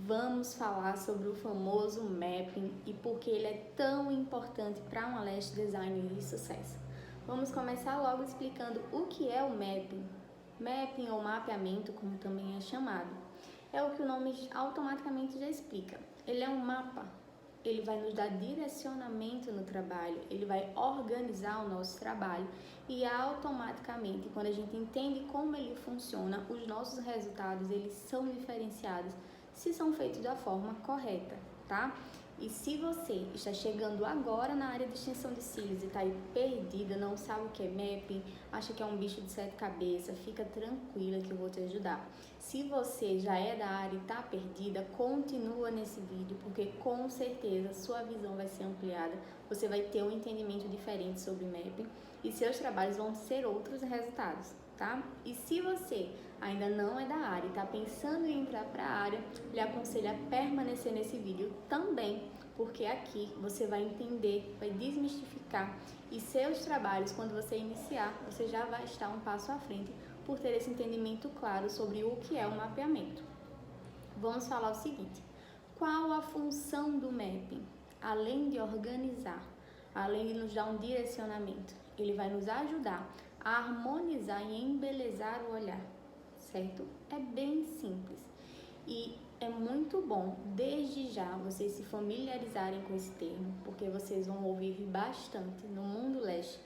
vamos falar sobre o famoso mapping e por que ele é tão importante para uma lash designer de sucesso. Vamos começar logo explicando o que é o mapping. Mapping ou mapeamento, como também é chamado, é o que o nome automaticamente já explica. Ele é um mapa, ele vai nos dar direcionamento no trabalho, ele vai organizar o nosso trabalho e automaticamente, quando a gente entende como ele funciona, os nossos resultados eles são diferenciados se são feitos da forma correta, tá? E se você está chegando agora na área de extensão de cílios e está aí perdida, não sabe o que é mapping, acha que é um bicho de sete cabeças, fica tranquila que eu vou te ajudar. Se você já é da área e está perdida, continua nesse vídeo, porque com certeza sua visão vai ser ampliada, você vai ter um entendimento diferente sobre mapping e seus trabalhos vão ser outros resultados, tá? E se você ainda não é da área e está pensando em entrar para a área, lhe aconselho a permanecer nesse vídeo também, porque aqui você vai entender, vai desmistificar e seus trabalhos, quando você iniciar, você já vai estar um passo à frente por ter esse entendimento claro sobre o que é o mapeamento. Vamos falar o seguinte: qual a função do mapping? Além de organizar, além de nos dar um direcionamento, ele vai nos ajudar a harmonizar e embelezar o olhar, certo? É bem simples e é muito bom desde já vocês se familiarizarem com esse termo, porque vocês vão ouvir bastante no mundo lash.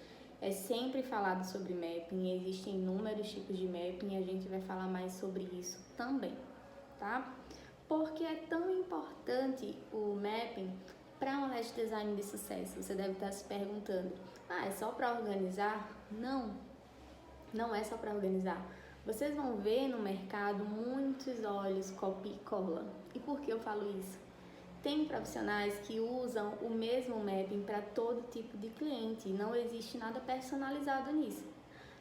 É sempre falado sobre mapping, existem inúmeros tipos de mapping e a gente vai falar mais sobre isso também, tá? Porque é tão importante o mapping para um lash design de sucesso? Você deve estar se perguntando, é só para organizar? Não é só para organizar. Vocês vão ver no mercado muitos olhos copia e cola. E por que eu falo isso? Tem profissionais que usam o mesmo mapping para todo tipo de cliente e não existe nada personalizado nisso.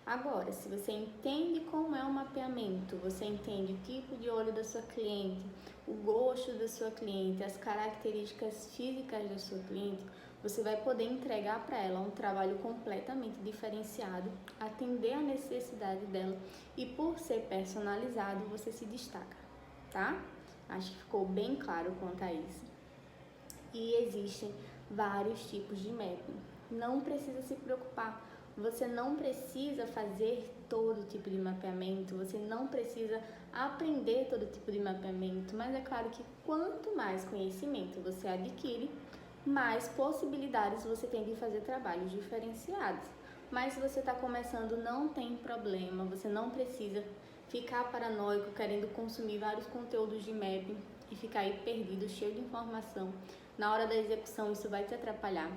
Agora, se você entende como é o mapeamento, você entende o tipo de olho da sua cliente, o gosto da sua cliente, as características físicas da sua cliente, você vai poder entregar para ela um trabalho completamente diferenciado, atender a necessidade dela e por ser personalizado, você se destaca, tá? Acho que ficou bem claro quanto a isso. E existem vários tipos de mapping. Não precisa se preocupar. Você não precisa fazer todo tipo de mapeamento, você não precisa aprender todo tipo de mapeamento, mas é claro que quanto mais conhecimento você adquire, mais possibilidades você tem de fazer trabalhos diferenciados. Mas se você está começando, não tem problema, você não precisa ficar paranoico querendo consumir vários conteúdos de mapping e ficar aí perdido, cheio de informação. Na hora da execução isso vai te atrapalhar,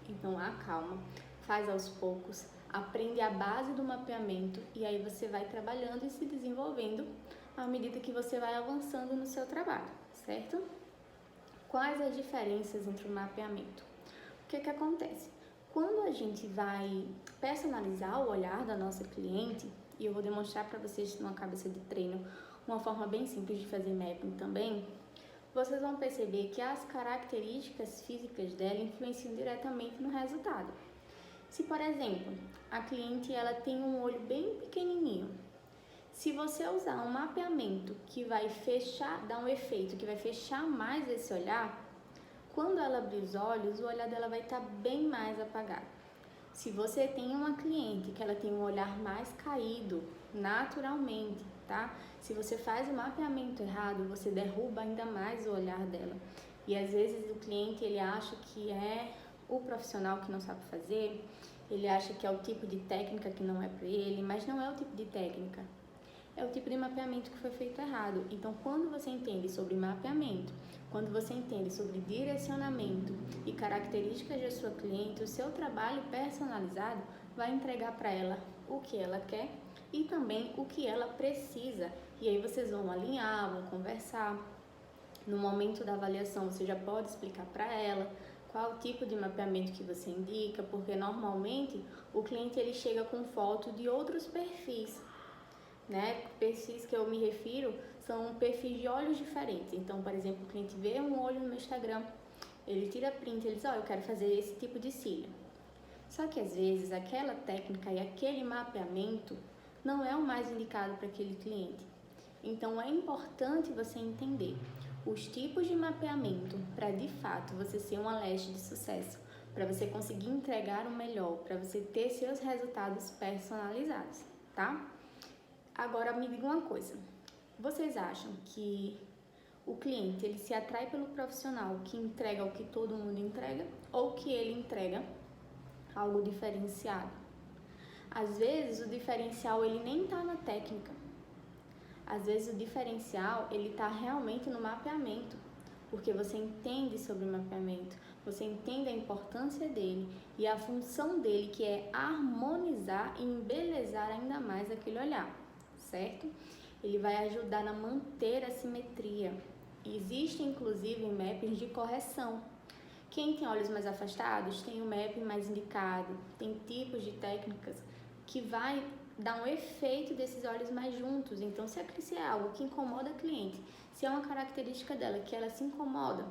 então acalma. Faz aos poucos, aprende a base do mapeamento e aí você vai trabalhando e se desenvolvendo à medida que você vai avançando no seu trabalho, certo? Quais as diferenças entre o mapeamento? O que acontece? Quando a gente vai personalizar o olhar da nossa cliente, e eu vou demonstrar para vocês numa cabeça de treino uma forma bem simples de fazer mapping também, vocês vão perceber que as características físicas dela influenciam diretamente no resultado. Se, por exemplo, a cliente ela tem um olho bem pequenininho, se você usar um mapeamento que vai fechar, dar um efeito que vai fechar mais esse olhar, quando ela abrir os olhos, o olhar dela vai estar bem mais apagado. Se você tem uma cliente que ela tem um olhar mais caído, naturalmente, tá? Se você faz o mapeamento errado, você derruba ainda mais o olhar dela. E às vezes o cliente ele acha que é o profissional que não sabe fazer, ele acha que é o tipo de técnica que não é para ele, mas não é o tipo de técnica, é o tipo de mapeamento que foi feito errado. Então, quando você entende sobre mapeamento, quando você entende sobre direcionamento e características da sua cliente, o seu trabalho personalizado vai entregar para ela o que ela quer e também o que ela precisa. E aí vocês vão alinhar, vão conversar. No momento da avaliação, você já pode explicar para ela qual o tipo de mapeamento que você indica, porque normalmente o cliente ele chega com foto de outros perfis, né? Perfis que eu me refiro são perfis de olhos diferentes. Então, por exemplo, o cliente vê um olho no meu Instagram, ele tira print, ele diz, eu quero fazer esse tipo de cílio. Só que às vezes aquela técnica e aquele mapeamento não é o mais indicado para aquele cliente. Então é importante você entender os tipos de mapeamento para de fato você ser uma leste de sucesso, para você conseguir entregar o melhor, para você ter seus resultados personalizados, tá? Agora me diga uma coisa, vocês acham que o cliente ele se atrai pelo profissional que entrega o que todo mundo entrega ou que ele entrega algo diferenciado? Às vezes o diferencial ele nem está na técnica. Às vezes o diferencial ele está realmente no mapeamento, porque você entende sobre o mapeamento, você entende a importância dele e a função dele, que é harmonizar e embelezar ainda mais aquele olhar, certo? Ele vai ajudar a manter a simetria. Existem inclusive mappings de correção. Quem tem olhos mais afastados tem o mapping mais indicado, tem tipos de técnicas que vai dar um efeito desses olhos mais juntos. Então, se é algo que incomoda a cliente, se é uma característica dela que ela se incomoda,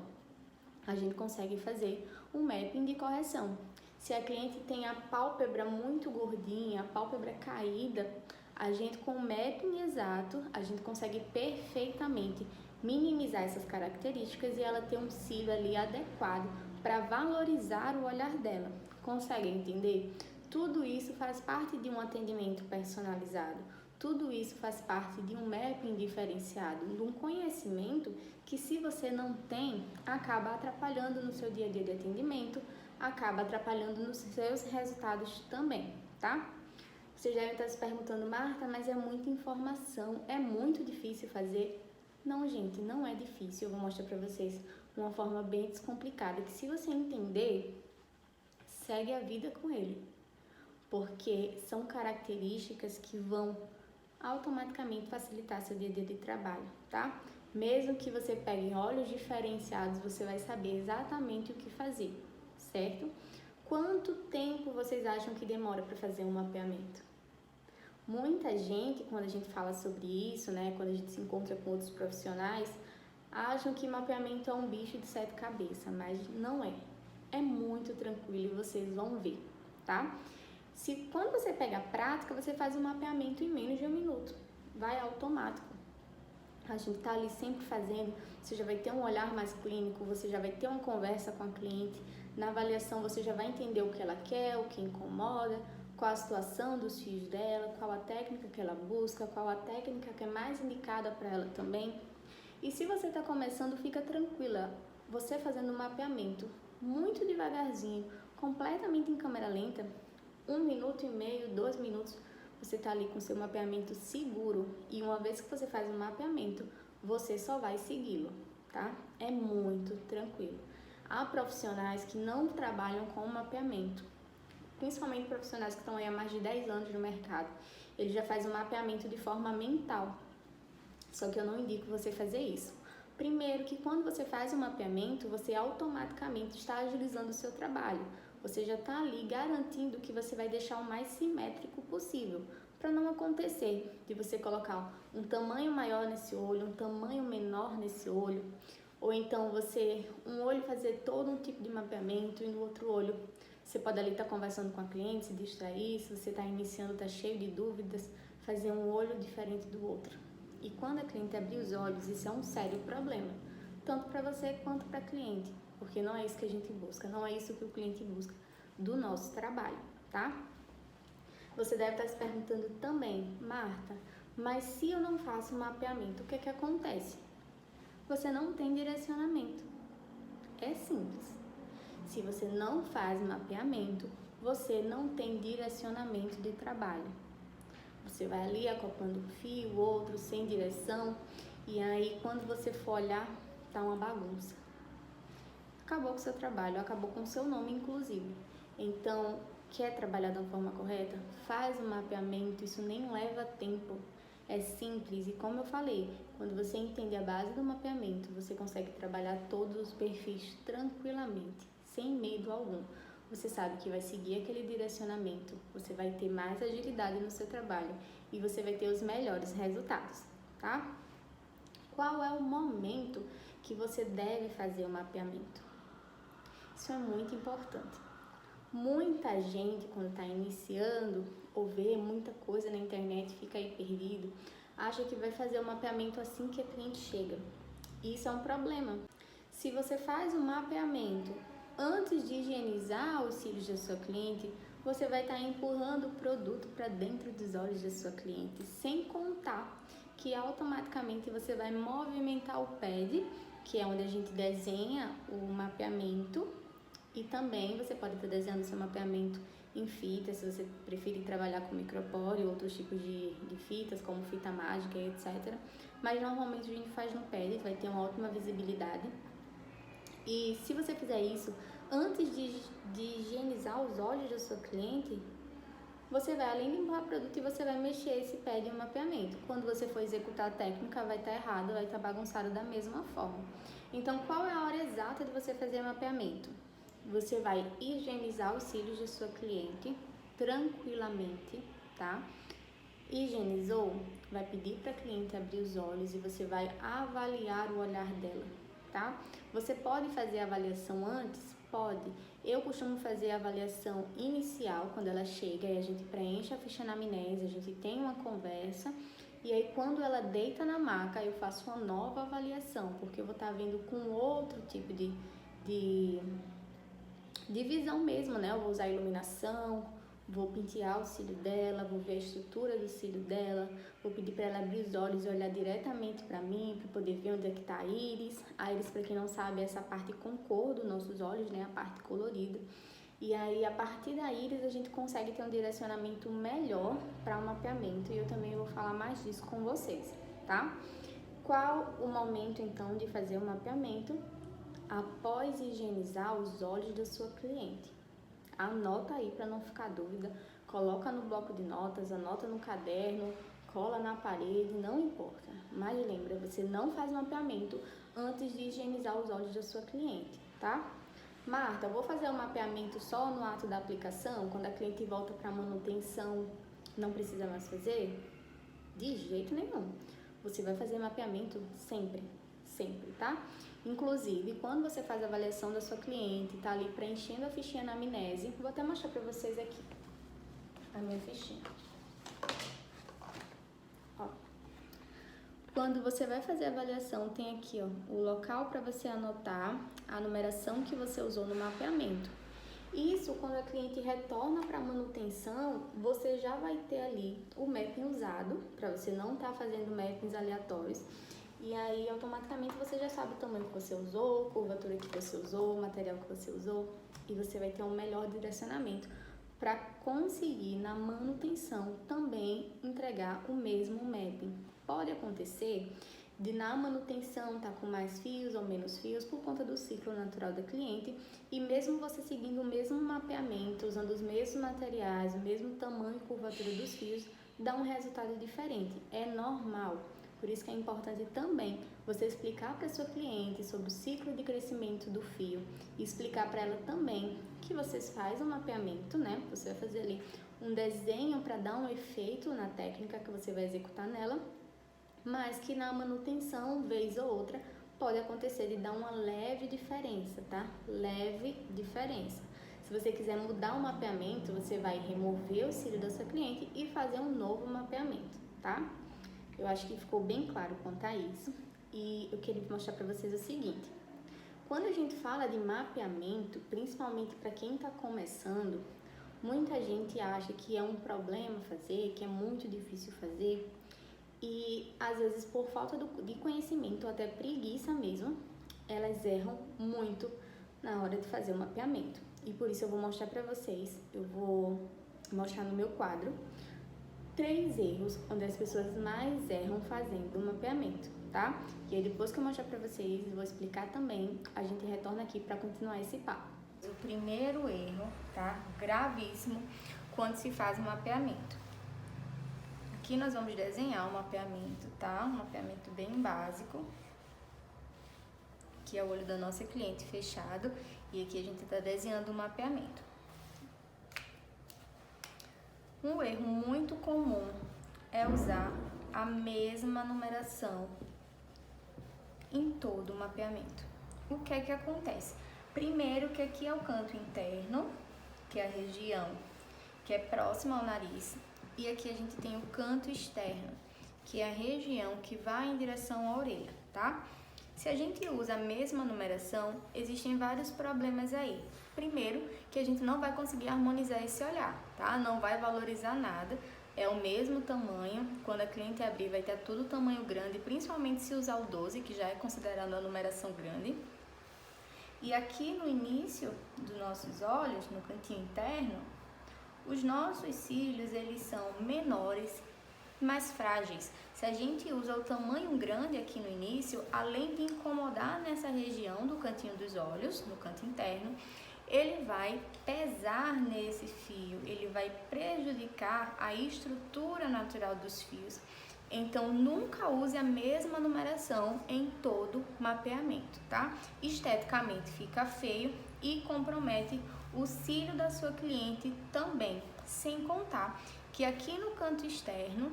a gente consegue fazer um mapping de correção. Se a cliente tem a pálpebra muito gordinha, a pálpebra caída, a gente com o mapping exato, a gente consegue perfeitamente minimizar essas características e ela ter um cílio ali adequado para valorizar o olhar dela. Consegue entender? Tudo isso faz parte de um atendimento personalizado. Tudo isso faz parte de um mapping diferenciado, de um conhecimento que, se você não tem, acaba atrapalhando no seu dia a dia de atendimento, acaba atrapalhando nos seus resultados também, tá? Vocês devem estar se perguntando, Marta, mas é muita informação, é muito difícil fazer? Não, gente, não é difícil. Eu vou mostrar para vocês uma forma bem descomplicada, que se você entender, segue a vida com ele. Porque são características que vão automaticamente facilitar seu dia a dia de trabalho, tá? Mesmo que você pegue olhos diferenciados, você vai saber exatamente o que fazer, certo? Quanto tempo vocês acham que demora para fazer um mapeamento? Muita gente, quando a gente fala sobre isso, né, quando a gente se encontra com outros profissionais, acham que mapeamento é um bicho de 7 cabeças, mas não é. É muito tranquilo e vocês vão ver, tá? Quando você pega a prática, você faz o mapeamento em menos de 1 minuto. Vai automático. A gente tá ali sempre fazendo, você já vai ter um olhar mais clínico, você já vai ter uma conversa com a cliente. Na avaliação você já vai entender o que ela quer, o que incomoda, qual a situação dos fios dela, qual a técnica que ela busca, qual a técnica que é mais indicada para ela também. E se você está começando, fica tranquila. Você fazendo um mapeamento muito devagarzinho, completamente em câmera lenta, 1 minuto e meio, 2 minutos, você está ali com seu mapeamento seguro. E uma vez que você faz o mapeamento, você só vai segui-lo, tá? É muito tranquilo. Há profissionais que não trabalham com mapeamento, principalmente profissionais que estão aí há mais de 10 anos no mercado. Ele já faz o mapeamento de forma mental. Só que eu não indico você fazer isso. Primeiro, que quando você faz o mapeamento, você automaticamente está agilizando o seu trabalho. Você já está ali garantindo que você vai deixar o mais simétrico possível, para não acontecer de você colocar um tamanho maior nesse olho, um tamanho menor nesse olho, ou então um olho fazer todo um tipo de mapeamento e no outro olho você pode ali estar conversando com a cliente, se distrair, se você está iniciando, está cheio de dúvidas, fazer um olho diferente do outro. E quando a cliente abrir os olhos, isso é um sério problema, tanto para você quanto para a cliente, porque não é isso que a gente busca, não é isso que o cliente busca do nosso trabalho, tá? Você deve estar se perguntando também, Marta, mas se eu não faço mapeamento, o que é que acontece? Você não tem direcionamento. É simples. Se você não faz mapeamento, você não tem direcionamento de trabalho. Você vai ali acoplando um fio, outro, sem direção, e aí quando você for olhar, tá uma bagunça. Acabou com o seu trabalho, acabou com o seu nome, inclusive. Então, quer trabalhar da forma correta? Faz o mapeamento, isso nem leva tempo. É simples e, como eu falei, quando você entende a base do mapeamento, você consegue trabalhar todos os perfis tranquilamente, sem medo algum. Você sabe que vai seguir aquele direcionamento, você vai ter mais agilidade no seu trabalho e você vai ter os melhores resultados, tá? Qual é o momento que você deve fazer o mapeamento? Isso é muito importante. Muita gente, quando está iniciando ou vê muita coisa na internet, fica aí perdido, acha que vai fazer o mapeamento assim que a cliente chega. Isso é um problema. Se você faz um mapeamento antes de higienizar os cílios da sua cliente, você vai estar empurrando o produto para dentro dos olhos da sua cliente, sem contar que automaticamente você vai movimentar o pad, que é onde a gente desenha o mapeamento, e também você pode estar desenhando seu mapeamento em fita, se você preferir trabalhar com micropore ou outros tipos de fitas, como fita mágica e etc. Mas normalmente a gente faz no pad, vai ter uma ótima visibilidade. E se você fizer isso antes de higienizar os olhos da sua cliente, você vai além de limpar o produto e você vai mexer esse pad em um mapeamento. Quando você for executar a técnica, vai estar errado, vai estar bagunçado da mesma forma. Então, qual é a hora exata de você fazer mapeamento? Você vai higienizar os cílios da sua cliente tranquilamente, tá? Higienizou, vai pedir para a cliente abrir os olhos e você vai avaliar o olhar dela, tá? Você pode fazer a avaliação antes? Pode. Eu costumo fazer a avaliação inicial quando ela chega e a gente preenche a ficha anamnese, a gente tem uma conversa e aí quando ela deita na maca eu faço uma nova avaliação, porque eu vou estar vendo com outro tipo de visão mesmo, né? Eu vou usar iluminação, vou pentear o cílio dela, vou ver a estrutura do cílio dela, vou pedir para ela abrir os olhos e olhar diretamente para mim, para poder ver onde é que está a íris. A íris, para quem não sabe, é essa parte com cor dos nossos olhos, né? A parte colorida. E aí, a partir da íris, a gente consegue ter um direcionamento melhor para o mapeamento. E eu também vou falar mais disso com vocês, tá? Qual o momento, então, de fazer o mapeamento? Após higienizar os olhos da sua cliente. Anota aí para não ficar dúvida, coloca no bloco de notas, anota no caderno, cola na parede, não importa. Mas lembra, você não faz mapeamento antes de higienizar os olhos da sua cliente, tá? Marta, eu vou fazer o mapeamento só no ato da aplicação, quando a cliente volta para manutenção, não precisa mais fazer? De jeito nenhum. Você vai fazer mapeamento sempre, tá? Inclusive, quando você faz a avaliação da sua cliente, tá ali preenchendo a fichinha na anamnese, vou até mostrar pra vocês aqui a minha fichinha. Ó. Quando você vai fazer a avaliação, tem aqui, ó, o local para você anotar a numeração que você usou no mapeamento. Isso, quando a cliente retorna para manutenção, você já vai ter ali o mapping usado, para você não estar fazendo mappings aleatórios. E aí, automaticamente, você já sabe o tamanho que você usou, a curvatura que você usou, o material que você usou. E você vai ter um melhor direcionamento para conseguir, na manutenção, também entregar o mesmo mapping. Pode acontecer de, na manutenção, estar com mais fios ou menos fios por conta do ciclo natural da cliente. E mesmo você seguindo o mesmo mapeamento, usando os mesmos materiais, o mesmo tamanho e curvatura dos fios, dá um resultado diferente. É normal. Por isso que é importante também você explicar para a sua cliente sobre o ciclo de crescimento do fio e explicar para ela também que você faz um mapeamento, né? Você vai fazer ali um desenho para dar um efeito na técnica que você vai executar nela, mas que na manutenção, vez ou outra, pode acontecer de dar uma leve diferença, tá? Leve diferença. Se você quiser mudar o mapeamento, você vai remover o cílio da sua cliente e fazer um novo mapeamento, tá? Eu acho que ficou bem claro quanto a isso e eu queria mostrar para vocês o seguinte. Quando a gente fala de mapeamento, principalmente para quem está começando, muita gente acha que é um problema fazer, que é muito difícil fazer e às vezes por falta de conhecimento ou até preguiça mesmo, elas erram muito na hora de fazer o mapeamento. E por isso eu vou mostrar para vocês, eu vou mostrar no meu quadro 3 erros onde as pessoas mais erram fazendo o mapeamento, tá? E aí depois que eu mostrar pra vocês, eu vou explicar também, a gente retorna aqui para continuar esse papo. O primeiro erro, tá? Gravíssimo, quando se faz o mapeamento. Aqui nós vamos desenhar um mapeamento, tá? Um mapeamento bem básico, que é o olho da nossa cliente fechado, e aqui a gente tá desenhando o mapeamento. Um erro muito comum é usar a mesma numeração em todo o mapeamento. O que é que acontece? Primeiro que aqui é o canto interno, que é a região que é próxima ao nariz, e aqui a gente tem o canto externo, que é a região que vai em direção à orelha, tá? Se a gente usa a mesma numeração, existem vários problemas aí. Primeiro, que a gente não vai conseguir harmonizar esse olhar, tá? Não vai valorizar nada, é o mesmo tamanho. Quando a cliente abrir, vai ter tudo tamanho grande, principalmente se usar o 12, que já é considerado a numeração grande. E aqui no início dos nossos olhos, no cantinho interno, os nossos cílios, eles são menores, mais frágeis. Se a gente usa o tamanho grande aqui no início, além de incomodar nessa região do cantinho dos olhos, no canto interno, ele vai pesar nesse fio, ele vai prejudicar a estrutura natural dos fios. Então, nunca use a mesma numeração em todo mapeamento, tá? Esteticamente fica feio e compromete o cílio da sua cliente também, sem contar que aqui no canto externo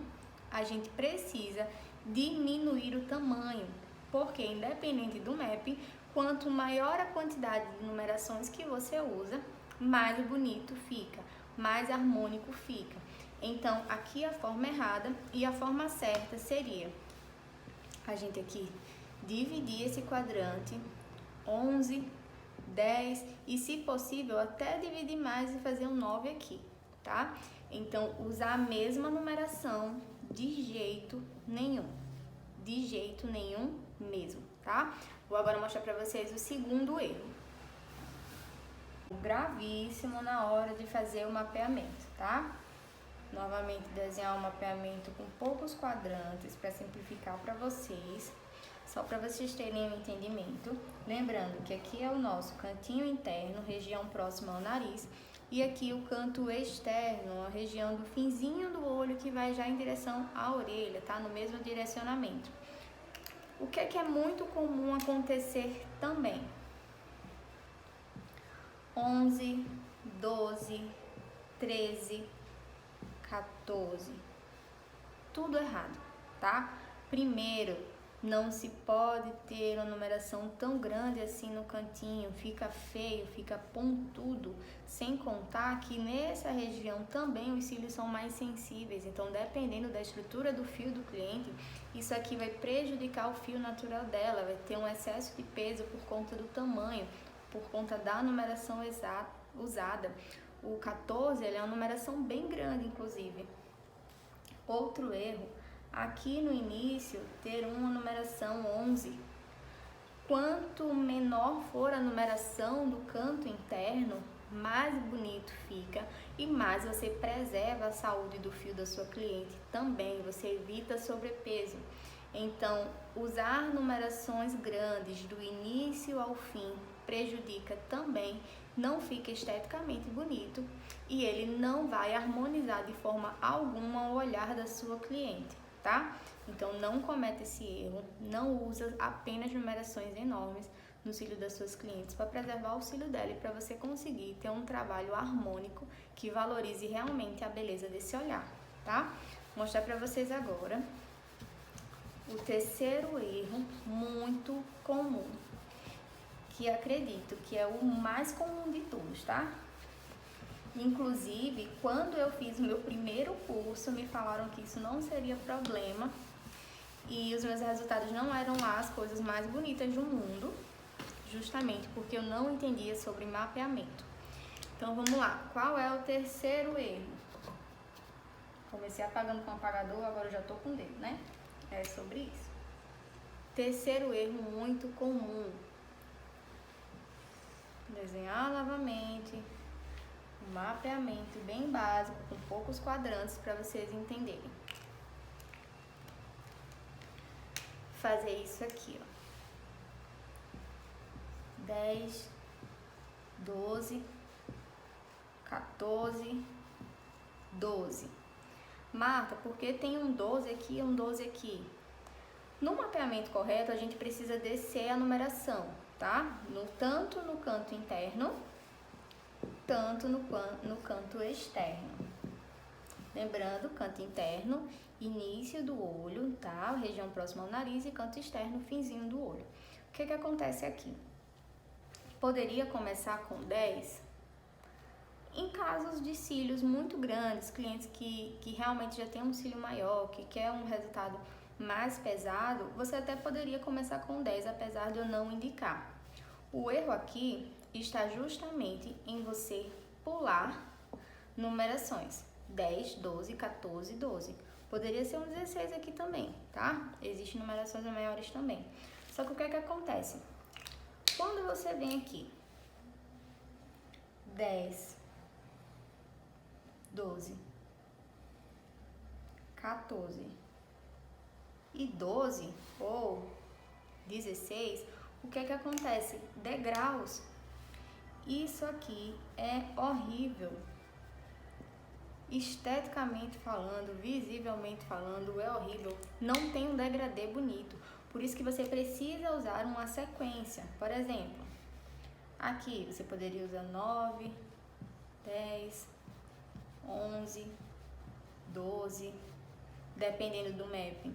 a gente precisa diminuir o tamanho, porque independente do mapping, quanto maior a quantidade de numerações que você usa, mais bonito fica, mais harmônico fica. Então, aqui a forma errada e a forma certa seria a gente aqui dividir esse quadrante 11, 10 e, se possível, até dividir mais e fazer um 9 aqui, tá? Então, usar a mesma numeração de jeito nenhum mesmo, tá? Vou agora mostrar para vocês o segundo erro, gravíssimo na hora de fazer o mapeamento, tá? Novamente, desenhar um mapeamento com poucos quadrantes para simplificar para vocês, só para vocês terem um entendimento. Lembrando que aqui é o nosso cantinho interno, região próxima ao nariz, e aqui o canto externo, a região do finzinho do olho que vai já em direção à orelha, tá? No mesmo direcionamento. O que é muito comum acontecer também? 11, 12, 13, 14, tudo errado, tá? Primeiro, não se pode ter uma numeração tão grande assim no cantinho, fica feio, fica pontudo, sem contar que nessa região também os cílios são mais sensíveis, então dependendo da estrutura do fio do cliente, isso aqui vai prejudicar o fio natural dela, vai ter um excesso de peso por conta do tamanho, por conta da numeração usada. O 14, ele é uma numeração bem grande, inclusive. Outro erro, aqui no início, ter uma numeração 11. Quanto menor for a numeração do canto interno, mais bonito fica e mais você preserva a saúde do fio da sua cliente também, você evita sobrepeso. Então, usar numerações grandes do início ao fim prejudica também, não fica esteticamente bonito e ele não vai harmonizar de forma alguma o olhar da sua cliente, tá? Então, não cometa esse erro, não usa apenas numerações enormes no cílio das suas clientes para preservar o cílio dela e para você conseguir ter um trabalho harmônico que valorize realmente a beleza desse olhar, tá? Vou mostrar para vocês agora o terceiro erro muito comum, que acredito que é o mais comum de todos, tá? Inclusive, quando eu fiz o meu primeiro curso, me falaram que isso não seria problema e os meus resultados não eram lá as coisas mais bonitas do mundo, justamente porque eu não entendia sobre mapeamento. Então, vamos lá. Qual é o terceiro erro? Comecei apagando com o apagador, agora eu já tô com o dedo, né? É sobre isso. Terceiro erro muito comum. Desenhar novamente um mapeamento bem básico, com poucos quadrantes para vocês entenderem. Fazer isso aqui, ó. 10, 12, 14, 12. Marta, por que tem um 12 aqui e um 12 aqui? No mapeamento correto, a gente precisa descer a numeração, tá? Tanto no canto interno, tanto no canto externo. Lembrando, canto interno, início do olho, tá? Região próxima ao nariz, e canto externo, finzinho do olho. O que acontece aqui? Poderia começar com 10 em casos de cílios muito grandes, clientes que realmente já têm um cílio maior, que quer um resultado mais pesado, você até poderia começar com 10, apesar de eu não indicar. O erro aqui está justamente em você pular numerações 10, 12, 14, 12. Poderia ser um 16 aqui também, tá? Existem numerações maiores também. Só que o que é que acontece? Quando você vem aqui, 10, 12, 14 e 12 ou 16, o que é que acontece? Degraus. Isso aqui é horrível. Esteticamente falando, visivelmente falando, é horrível. Não tem um degradê bonito. Por isso que você precisa usar uma sequência. Por exemplo, aqui você poderia usar 9, 10, 11, 12, dependendo do mapping.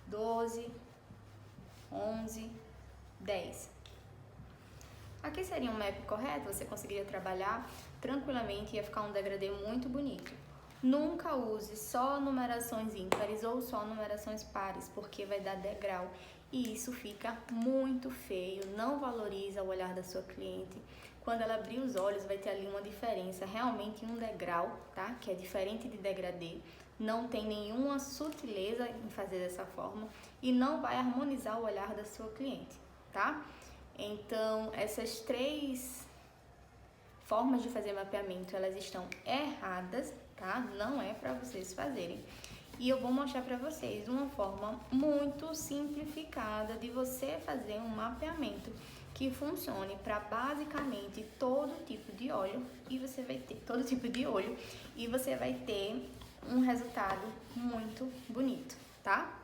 12, 11, 10. Aqui seria um map correto, você conseguiria trabalhar tranquilamente e ia ficar um degradê muito bonito. Nunca use só numerações ímpares ou só numerações pares, porque vai dar degrau e isso fica muito feio, não valoriza o olhar da sua cliente. Quando ela abrir os olhos, vai ter ali uma diferença, realmente um degrau, tá? Que é diferente de degradê, não tem nenhuma sutileza em fazer dessa forma e não vai harmonizar o olhar da sua cliente, tá? Então, essas 3 formas de fazer mapeamento, elas estão erradas, tá? Não é para vocês fazerem. E eu vou mostrar para vocês uma forma muito simplificada de você fazer um mapeamento que funcione para basicamente todo tipo de olho e você vai ter um resultado muito bonito, tá?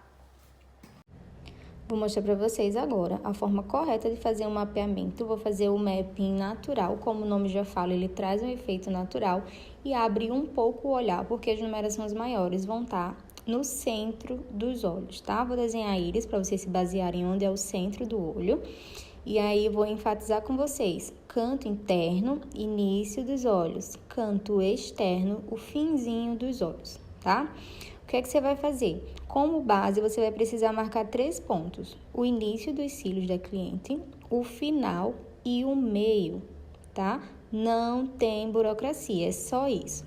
Vou mostrar para vocês agora a forma correta de fazer um mapeamento. Vou fazer o mapping natural, como o nome já fala, ele traz um efeito natural e abre um pouco o olhar, porque as numerações maiores vão estar no centro dos olhos, tá? Vou desenhar a íris para vocês se basearem onde é o centro do olho. E aí vou enfatizar com vocês, canto interno, início dos olhos, canto externo, o finzinho dos olhos, tá? O que é que você vai fazer? Como base, você vai precisar marcar 3 pontos. O início dos cílios da cliente, o final e o meio, tá? Não tem burocracia, é só isso.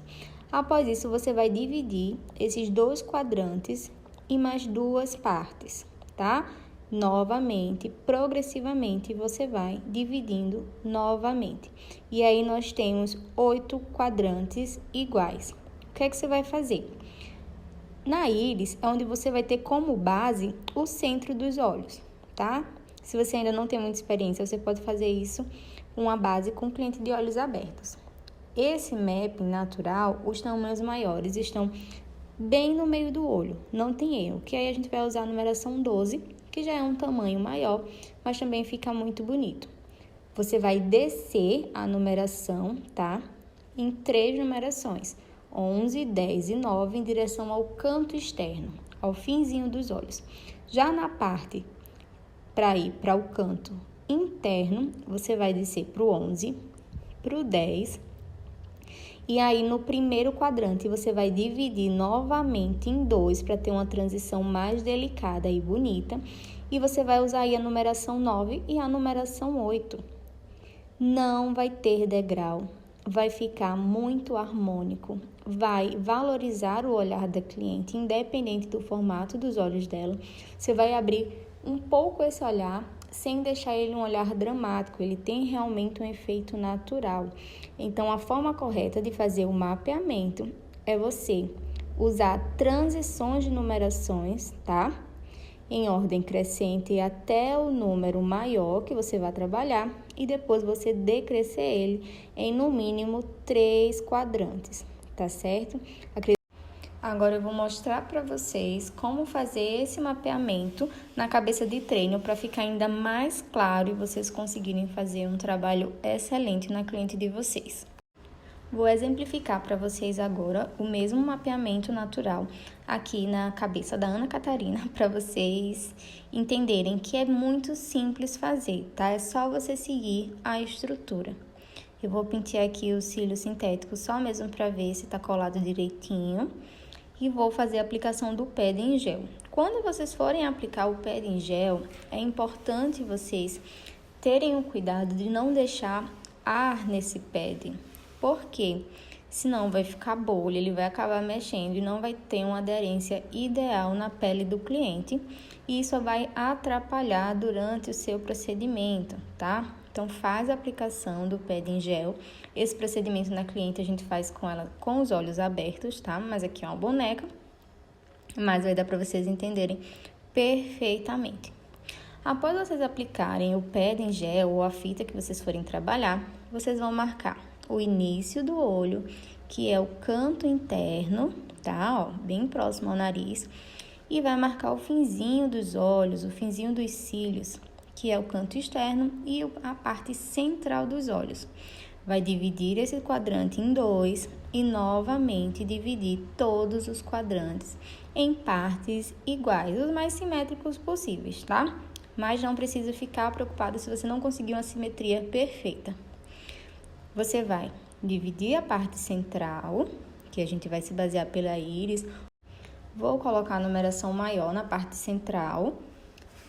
Após isso, você vai dividir esses 2 quadrantes em mais 2 partes, tá? Novamente, progressivamente, você vai dividindo novamente. E aí, nós temos 8 quadrantes iguais. O que é que você vai fazer? Na íris é onde você vai ter como base o centro dos olhos, tá? Se você ainda não tem muita experiência, você pode fazer isso com uma base com cliente de olhos abertos. Esse mapping natural, os tamanhos maiores estão bem no meio do olho, não tem erro. Que aí a gente vai usar a numeração 12, que já é um tamanho maior, mas também fica muito bonito. Você vai descer a numeração, tá? Em 3 numerações. 11, 10 e 9 em direção ao canto externo, ao finzinho dos olhos. Já na parte para ir para o canto interno, você vai descer para o 11, para o 10. E aí, no primeiro quadrante, você vai dividir novamente em 2 para ter uma transição mais delicada e bonita. E você vai usar aí a numeração 9 e a numeração 8. Não vai ter degrau. Vai ficar muito harmônico, vai valorizar o olhar da cliente, independente do formato dos olhos dela. Você vai abrir um pouco esse olhar, sem deixar ele um olhar dramático, ele tem realmente um efeito natural. Então, a forma correta de fazer o mapeamento é você usar transições de numerações, tá? Em ordem crescente até o número maior que você vai trabalhar e depois você decrescer ele em no mínimo 3 quadrantes, tá certo? Agora eu vou mostrar para vocês como fazer esse mapeamento na cabeça de treino para ficar ainda mais claro e vocês conseguirem fazer um trabalho excelente na cliente de vocês. Vou exemplificar para vocês agora o mesmo mapeamento natural aqui na cabeça da Ana Catarina, para vocês entenderem que é muito simples fazer, tá? É só você seguir a estrutura. Eu vou pentear aqui o cílio sintético só mesmo para ver se tá colado direitinho. e vou fazer a aplicação do pad em gel. Quando vocês forem aplicar o pad em gel, é importante vocês terem o cuidado de não deixar ar nesse pad. Por quê? Senão vai ficar bolha, ele vai acabar mexendo e não vai ter uma aderência ideal na pele do cliente. E isso vai atrapalhar durante o seu procedimento, tá? Então, faz a aplicação do pad em gel. Esse procedimento na cliente a gente faz com ela com os olhos abertos, tá? Mas aqui é uma boneca, mas vai dar para vocês entenderem perfeitamente. Após vocês aplicarem o pad em gel ou a fita que vocês forem trabalhar, vocês vão marcar o início do olho, que é o canto interno, tá? Ó, bem próximo ao nariz. E vai marcar o finzinho dos olhos, o finzinho dos cílios, que é o canto externo, e a parte central dos olhos. Vai dividir esse quadrante em dois e novamente dividir todos os quadrantes em partes iguais, os mais simétricos possíveis, tá? Mas não precisa ficar preocupado se você não conseguir uma simetria perfeita. Você vai dividir a parte central, que a gente vai se basear pela íris. Vou colocar a numeração maior na parte central.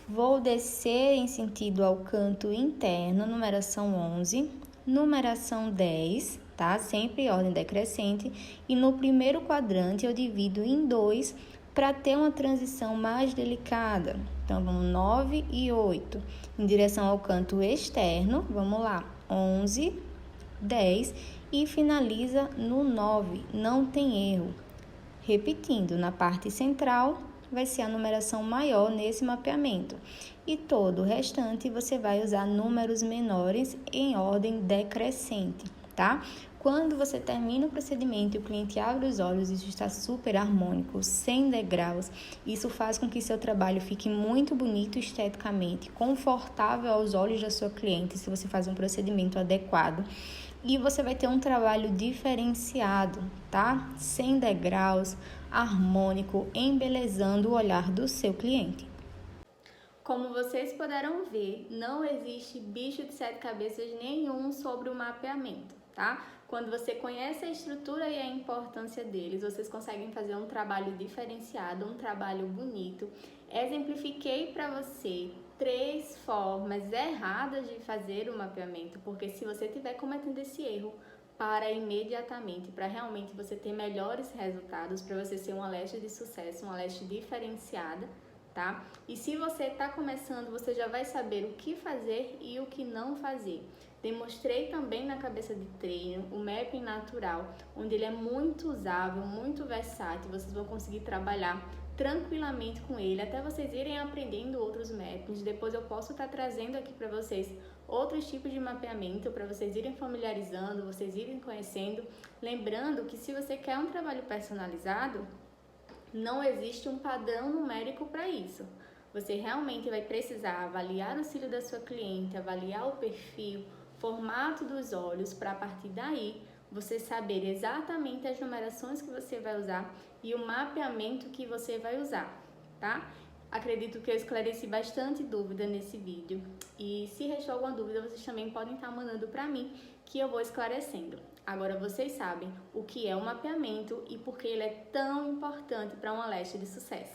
Vou descer em sentido ao canto interno, numeração 11, numeração 10, tá? Sempre em ordem decrescente. E no primeiro quadrante eu divido em 2 para ter uma transição mais delicada. Então, vamos 9 e 8. Em direção ao canto externo, vamos lá, 11, 10 e finaliza no 9, não tem erro. Repetindo, na parte central vai ser a numeração maior nesse mapeamento e todo o restante você vai usar números menores em ordem decrescente, tá? Quando você termina o procedimento e o cliente abre os olhos, isso está super harmônico, sem degraus. Isso faz com que seu trabalho fique muito bonito esteticamente, confortável aos olhos da sua cliente, se você faz um procedimento adequado. E você vai ter um trabalho diferenciado, tá? Sem degraus, harmônico, embelezando o olhar do seu cliente. Como vocês puderam ver, não existe bicho de 7 cabeças nenhum sobre o mapeamento, tá? Quando você conhece a estrutura e a importância deles, vocês conseguem fazer um trabalho diferenciado, um trabalho bonito. Exemplifiquei para você 3 formas erradas de fazer o mapeamento, porque se você estiver cometendo esse erro, para imediatamente, para realmente você ter melhores resultados, para você ser uma leste de sucesso, uma leste diferenciada, tá? E se você está começando, você já vai saber o que fazer e o que não fazer. Demonstrei também na cabeça de treino o mapping natural, onde ele é muito usável, muito versátil, vocês vão conseguir trabalhar tranquilamente com ele, até vocês irem aprendendo outros mappings. Depois eu posso estar trazendo aqui para vocês outros tipos de mapeamento, para vocês irem familiarizando, vocês irem conhecendo. Lembrando que se você quer um trabalho personalizado, não existe um padrão numérico para isso. Você realmente vai precisar avaliar o cílio da sua cliente, avaliar o perfil, formato dos olhos, para a partir daí você saber exatamente as numerações que você vai usar e o mapeamento que você vai usar, tá? Acredito que eu esclareci bastante dúvida nesse vídeo e se restou alguma dúvida, vocês também podem estar mandando para mim que eu vou esclarecendo. Agora vocês sabem o que é o mapeamento e por que ele é tão importante para uma leste de sucesso.